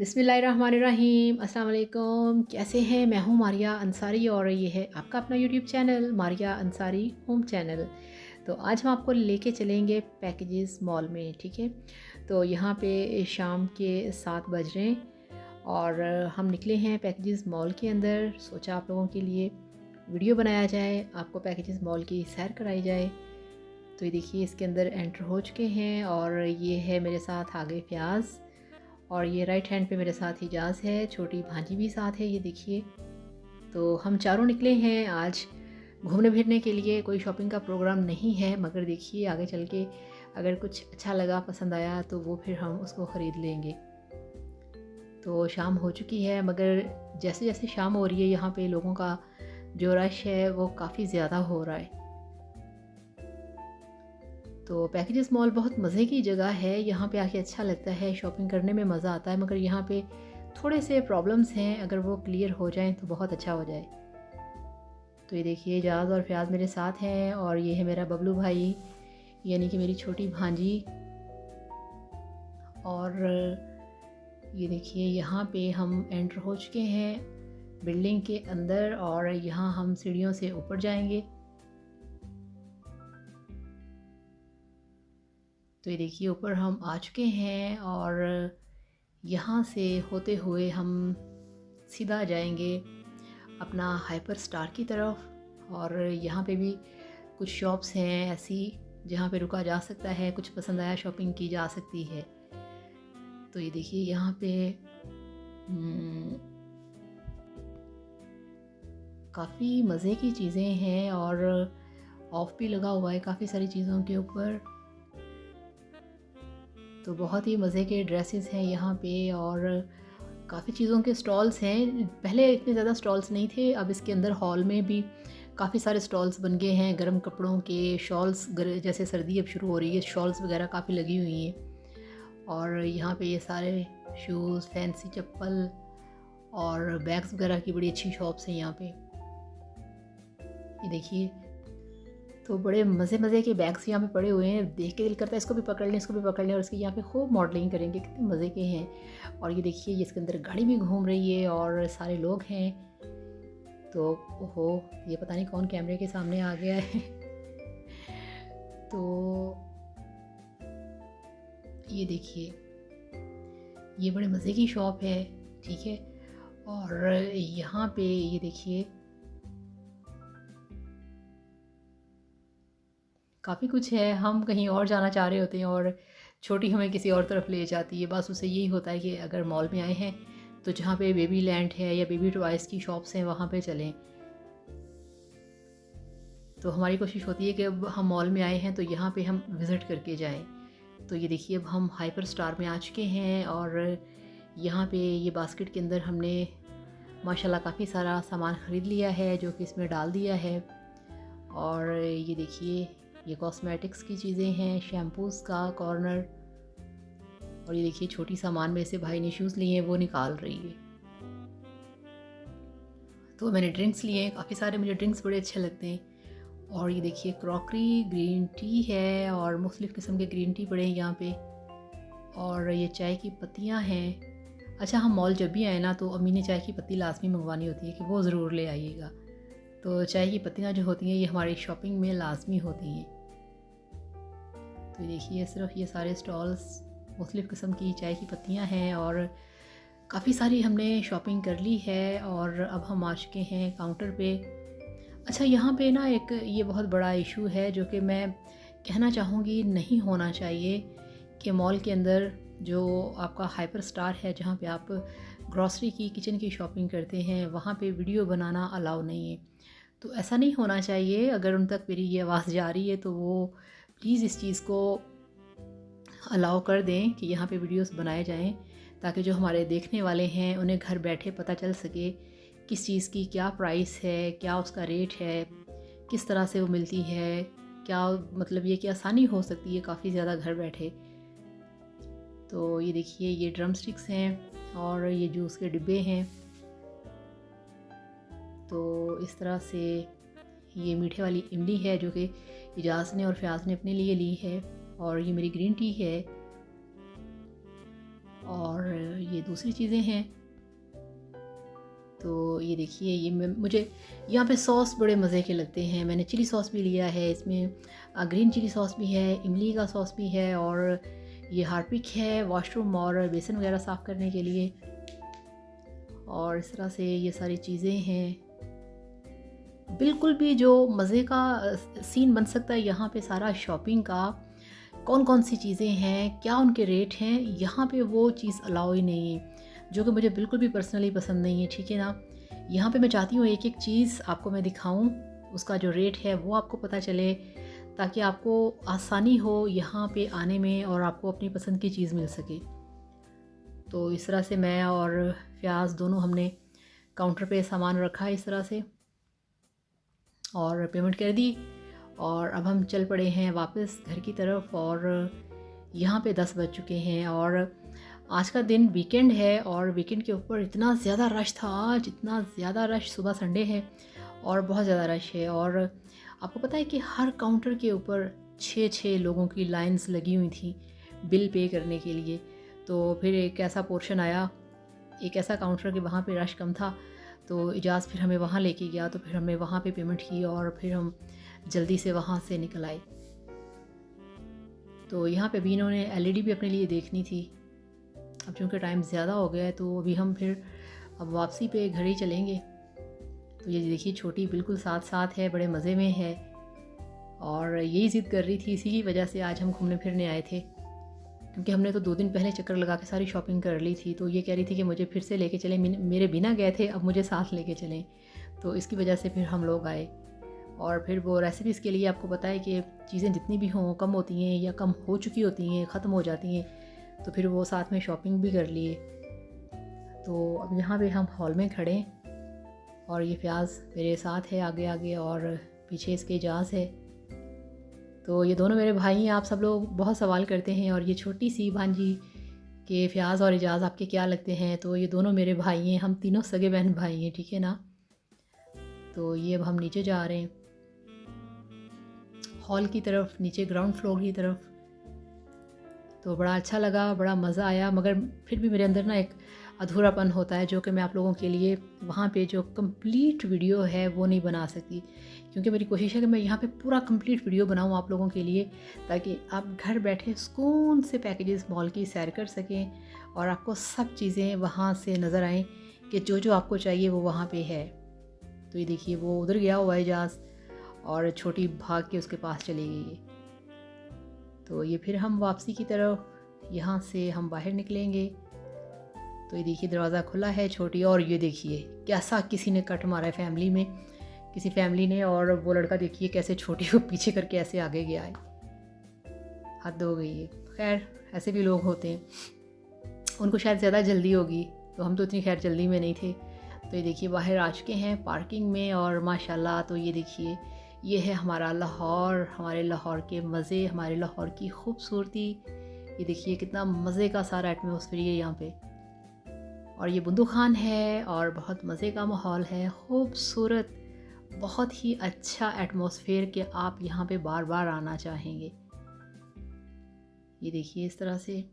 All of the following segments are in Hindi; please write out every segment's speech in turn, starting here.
बिस्मिल्लाहिर्रहमानिर्रहीम। अस्सलाम वालेकुम। कैसे हैं? मैं हूँ मारिया अंसारी और ये है आपका अपना YouTube channel Maria Ansari home channel. तो आज हम आपको लेके चलेंगे पैकेजेस मॉल में, ठीक है। तो यहाँ पे शाम के 7 बज रहे हैं और हम निकले हैं पैकेजेस मॉल के अंदर। सोचा आप लोगों के लिए वीडियो बनाया जाए, आपको पैकेजेस मॉल की सैर कराई जाए। तो ये देखिए इसके अंदर एंटर हो चुके हैं और ये है मेरे साथ आगे फ़याज़ और ये राइट हैंड पे मेरे साथ हिजाज़ है, छोटी भांजी भी साथ है, ये देखिए। तो हम चारों निकले हैं आज घूमने फिरने के लिए। कोई शॉपिंग का प्रोग्राम नहीं है, मगर देखिए आगे चल के अगर कुछ अच्छा लगा, पसंद आया तो वो फिर हम उसको ख़रीद लेंगे। तो शाम हो चुकी है, मगर जैसे जैसे शाम हो रही है यहाँ पे लोगों का जो रश है वो काफ़ी ज़्यादा हो रहा है। तो पैकेजेस मॉल बहुत मज़े की जगह है, यहाँ पे आके अच्छा लगता है, शॉपिंग करने में मज़ा आता है। मगर यहाँ पे थोड़े से प्रॉब्लम्स हैं, अगर वो क्लियर हो जाएं तो बहुत अच्छा हो जाए। तो ये देखिए जाज़ और फ़याज़ मेरे साथ हैं और ये है मेरा बबलू भाई, यानी कि मेरी छोटी भांजी। और ये देखिए यहाँ पे हम एंटर हो चुके हैं बिल्डिंग के अंदर और यहाँ हम सीढ़ियों से ऊपर जाएंगे। तो ये देखिए ऊपर हम आ चुके हैं और यहाँ से होते हुए हम सीधा जाएंगे अपना हाइपर स्टार की तरफ। और यहाँ पे भी कुछ शॉप्स हैं ऐसी जहाँ पे रुका जा सकता है, कुछ पसंद आया शॉपिंग की जा सकती है। तो ये देखिए यहाँ पे काफ़ी मज़े की चीज़ें हैं और ऑफ भी लगा हुआ है काफ़ी सारी चीज़ों के ऊपर। तो बहुत ही मज़े के ड्रेसेस हैं यहाँ पे और काफ़ी चीज़ों के स्टॉल्स हैं। पहले इतने ज़्यादा स्टॉल्स नहीं थे, अब इसके अंदर हॉल में भी काफ़ी सारे स्टॉल्स बन गए हैं। गर्म कपड़ों के शॉल्स, जैसे सर्दी अब शुरू हो रही है, शॉल्स वगैरह काफ़ी लगी हुई हैं। और यहाँ पे ये सारे शूज़, फैंसी चप्पल और बैग्स वगैरह की बड़ी अच्छी शॉप्स हैं यहाँ पे। ये देखिए, तो बड़े मज़े मज़े के बैग्स यहाँ पे पड़े हुए हैं, देख के दिल करता है इसको भी पकड़ लें, इसको भी पकड़ लें और इसकी यहाँ पे खूब मॉडलिंग करेंगे, कितने मज़े के हैं। और ये देखिए ये इसके अंदर गाड़ी भी घूम रही है और सारे लोग हैं। तो ओहो, ये पता नहीं कौन कैमरे के सामने आ गया है। तो ये देखिए ये बड़े मज़े की शॉप है, ठीक है। और यहाँ पे ये देखिए काफ़ी कुछ है। हम कहीं और जाना चाह रहे होते हैं और छोटी हमें किसी और तरफ ले जाती है। बस उसे यही होता है कि अगर मॉल में आए हैं तो जहाँ पे बेबी लैंड है या बेबी टॉयज़ की शॉप्स हैं वहाँ पे चलें। तो हमारी कोशिश होती है कि अब हम मॉल में आए हैं तो यहाँ पे हम विज़िट करके जाएं। तो ये देखिए अब हम हाइपर स्टार में आ चुके हैं और यहाँ पे ये बास्केट के अंदर हमने माशाल्लाह काफ़ी सारा सामान ख़रीद लिया है जो कि इसमें डाल दिया है। और ये देखिए ये कॉस्मेटिक्स की चीज़ें हैं, शैम्पूज़ का कॉर्नर। और ये देखिए छोटी सामान में से भाई ने शूज़ लिए हैं, वो निकाल रही है। तो मैंने ड्रिंक्स लिए हैं काफ़ी सारे, मुझे ड्रिंक्स बड़े अच्छे लगते हैं। और ये देखिए क्रॉकरी, ग्रीन टी है और मुख्तलिफ़ किस्म के ग्रीन टी पड़े हैं यहाँ पे। और ये चाय की पत्तियाँ हैं। अच्छा, हम मॉल जब भी आए ना तो अम्मी ने चाय की पत्ती लाजमी मंगवानी होती है कि वो ज़रूर ले आइएगा। तो चाय की पत्तियाँ जो होती हैं ये हमारी शॉपिंग में लाजमी होती हैं। तो देखिए सिर्फ ये सारे स्टॉल्स मुख्तलिफ़ किस्म की चाय की पत्तियाँ हैं और काफ़ी सारी हमने शॉपिंग कर ली है। और अब हम आ चुके हैं काउंटर पे। अच्छा, यहाँ पे ना एक ये बहुत बड़ा इशू है जो कि मैं कहना चाहूँगी नहीं होना चाहिए कि मॉल के अंदर जो आपका हाइपर स्टार है जहाँ पे आप ग्रॉसरी की, किचन की शॉपिंग करते हैं, वहाँ पे वीडियो बनाना अलाउ नहीं है। तो ऐसा नहीं होना चाहिए। अगर उन तक मेरी ये आवाज़ जा रही है तो वो प्लीज़ इस चीज़ को अलाउ कर दें कि यहाँ पे वीडियोस बनाए जाएं, ताकि जो हमारे देखने वाले हैं उन्हें घर बैठे पता चल सके किस चीज़ की क्या प्राइस है, क्या उसका रेट है, किस तरह से वो मिलती है, क्या मतलब ये कि आसानी हो सकती है काफ़ी ज़्यादा घर बैठे। तो ये देखिए ये ड्रम स्टिक्स हैं और ये जूस के डिब्बे हैं। तो इस तरह से ये मीठे वाली इमली है जो कि इजाज़ ने और फ़याज़ ने अपने लिए ली है। और ये मेरी ग्रीन टी है। और ये दूसरी चीज़ें हैं। तो ये देखिए, ये मुझे यहाँ पे सॉस बड़े मज़े के लगते हैं। मैंने चिली सॉस भी लिया है, इसमें ग्रीन चिली सॉस भी है, इमली का सॉस भी है, और ये हार्पिक है वॉशरूम और बेसन वगैरह साफ़ करने के लिए। और इस तरह से ये सारी चीज़ें हैं। बिल्कुल भी जो मज़े का सीन बन सकता है यहाँ पे सारा शॉपिंग का, कौन कौन सी चीज़ें हैं, क्या उनके रेट हैं, यहाँ पे वो चीज़ अलाउ ही नहीं है, जो कि मुझे बिल्कुल भी पर्सनली पसंद नहीं है, ठीक है ना। यहाँ पे मैं चाहती हूँ एक एक चीज़ आपको मैं दिखाऊँ, उसका जो रेट है वो आपको पता चले, ताकि आपको आसानी हो यहाँ पे आने में और आपको अपनी पसंद की चीज़ मिल सके। तो इस तरह से मैं और फ़याज़ दोनों हमने काउंटर पे सामान रखा इस तरह से, और पेमेंट कर दी, और अब हम चल पड़े हैं वापस घर की तरफ। और यहाँ पे 10 बज चुके हैं, और आज का दिन वीकेंड है, और वीकेंड के ऊपर इतना ज़्यादा रश था आज, इतना ज़्यादा रश। सुबह संडे है और बहुत ज़्यादा रश है। और आपको पता है कि हर काउंटर के ऊपर 6-6 लोगों की लाइंस लगी हुई थी बिल पे करने के लिए। तो फिर एक ऐसा पोर्शन आया, एक ऐसा काउंटर कि वहाँ पे रश कम था, तो इजाज़ फिर हमें वहाँ लेके गया। तो फिर हमने वहाँ पे पेमेंट की और फिर हम जल्दी से वहाँ से निकल आए। तो यहाँ पे भी इन्होंने एलईडी भी अपने लिए देखनी थी। अब चूँकि टाइम ज़्यादा हो गया है तो अभी हम फिर अब वापसी पे घर ही चलेंगे। तो ये देखिए, छोटी बिल्कुल साथ साथ है, बड़े मज़े में है, और यही ज़िद कर रही थी, इसी की वजह से आज हम घूमने फिरने आए थे, क्योंकि हमने तो 2 दिन पहले चक्कर लगा के सारी शॉपिंग कर ली थी। तो ये कह रही थी कि मुझे फिर से लेके चलें, मेरे बिना गए थे, अब मुझे साथ लेके चलें। तो इसकी वजह से फिर हम लोग आए। और फिर वो रेसिपीज़ के लिए आपको पता है कि चीज़ें जितनी भी हों, कम होती हैं या कम हो चुकी होती हैं, ख़त्म हो जाती हैं, तो फिर वो साथ में शॉपिंग भी कर लिए। तो अब यहाँ पे हम हॉल में खड़े हैं, और ये फ़याज़ मेरे साथ है आगे आगे, और पीछे इसके इजाज़ है। तो ये दोनों मेरे भाई हैं। आप सब लोग बहुत सवाल करते हैं, और ये छोटी सी भांजी के फ़याज़ और इजाज़ आपके क्या लगते हैं, तो ये दोनों मेरे भाई हैं, हम तीनों सगे बहन भाई हैं, ठीक है ना। तो ये अब हम नीचे जा रहे हैं हॉल की तरफ, नीचे ग्राउंड फ्लोर की तरफ। तो बड़ा अच्छा लगा, बड़ा मज़ा आया, मगर फिर भी मेरे अंदर ना एक अधूरापन होता है, जो कि मैं आप लोगों के लिए वहाँ पे जो कंप्लीट वीडियो है वो नहीं बना सकती, क्योंकि मेरी कोशिश है कि मैं यहाँ पे पूरा कंप्लीट वीडियो बनाऊँ आप लोगों के लिए, ताकि आप घर बैठे सुकून से पैकेजेस मॉल की सैर कर सकें, और आपको सब चीज़ें वहाँ से नज़र आएँ कि जो जो आपको चाहिए वो वहाँ पे है। तो ये देखिए, वो उधर गया हुआ है इजाज़, और छोटी भाग के उसके पास चली गई है। तो ये फिर हम वापसी की तरफ यहाँ से हम बाहर निकलेंगे। तो ये देखिए, दरवाज़ा खुला है छोटी, और ये देखिए कैसा किसी ने कट मारा है फैमिली में, किसी फैमिली ने, और वो लड़का देखिए कैसे छोटी को पीछे करके ऐसे आगे गया है, हद हो गई है। खैर, ऐसे भी लोग होते हैं, उनको शायद ज़्यादा जल्दी होगी, तो हम तो इतनी खैर जल्दी में नहीं थे। तो ये देखिए, बाहर आ चुके हैं पार्किंग में, और माशाल्लाह, तो ये देखिए, ये है हमारा लाहौर, हमारे लाहौर के मज़े, हमारे लाहौर की खूबसूरती। ये देखिए कितना मज़े का सारा एटमॉस्फेयर है यहाँ पे, और ये बुंदू खान है, और बहुत मज़े का माहौल है, खूबसूरत, बहुत ही अच्छा एटमॉस्फेयर कि आप यहाँ पे बार बार आना चाहेंगे। ये देखिए, इस तरह से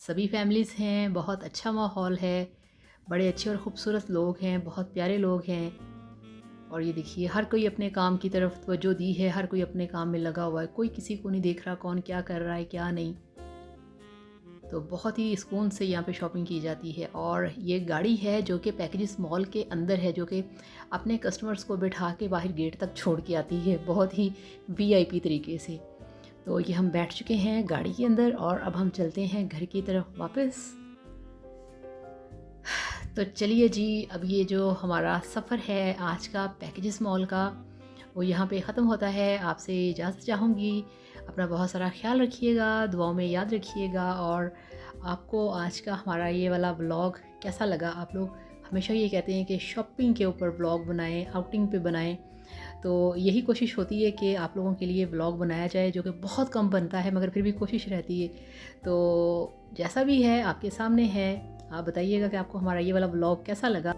सभी फैमिलीज़ हैं, बहुत अच्छा माहौल है, बड़े अच्छे और ख़ूबसूरत लोग हैं, बहुत प्यारे लोग हैं। और ये देखिए, हर कोई अपने काम की तरफ तवज्जो दी है, हर कोई अपने काम में लगा हुआ है, कोई किसी को नहीं देख रहा कौन क्या कर रहा है क्या नहीं। तो बहुत ही सुकून से यहाँ पे शॉपिंग की जाती है। और ये गाड़ी है जो कि पैकेजेस मॉल के अंदर है, जो कि अपने कस्टमर्स को बिठा के बाहर गेट तक छोड़ के आती है, बहुत ही वीआईपी तरीके से। तो ये हम बैठ चुके हैं गाड़ी के अंदर, और अब हम चलते हैं घर की तरफ वापस। तो चलिए जी, अब ये जो हमारा सफ़र है आज का पैकेजेस मॉल का, वो यहाँ पे ख़त्म होता है। आपसे इजाज़त चाहूँगी, अपना बहुत सारा ख्याल रखिएगा, दुआओं में याद रखिएगा। और आपको आज का हमारा ये वाला व्लॉग कैसा लगा? आप लोग हमेशा ये कहते हैं कि शॉपिंग के ऊपर व्लॉग बनाएं, आउटिंग पे बनाएं, तो यही कोशिश होती है कि आप लोगों के लिए व्लॉग बनाया जाए, जो कि बहुत कम बनता है, मगर फिर भी कोशिश रहती है। तो जैसा भी है आपके सामने है, आप बताइएगा कि आपको हमारा ये वाला व्लॉग कैसा लगा।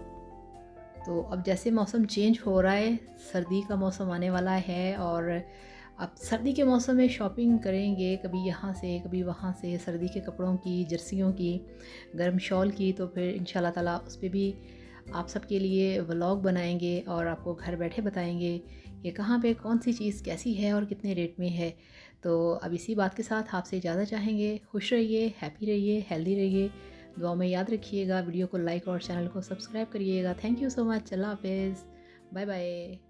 तो अब जैसे मौसम चेंज हो रहा है, सर्दी का मौसम आने वाला है, और अब सर्दी के मौसम में शॉपिंग करेंगे, कभी यहाँ से कभी वहाँ से, सर्दी के कपड़ों की, जर्सियों की, गर्म शॉल की, तो फिर इंशाल्लाह ताला उस पे भी आप सबके लिए व्लॉग बनाएंगे और आपको घर बैठे बताएंगे कि कहाँ पे कौन सी चीज़ कैसी है और कितने रेट में है। तो अब इसी बात के साथ आपसे इजाज़त चाहेंगे। खुश रहिए, हैप्पी रहिए, हेल्दी रहिए, दुआ में याद रखिएगा। वीडियो को लाइक और चैनल को सब्सक्राइब करिएगा। Thank you so much. अल्लाह हाफिज़, बाय बाय।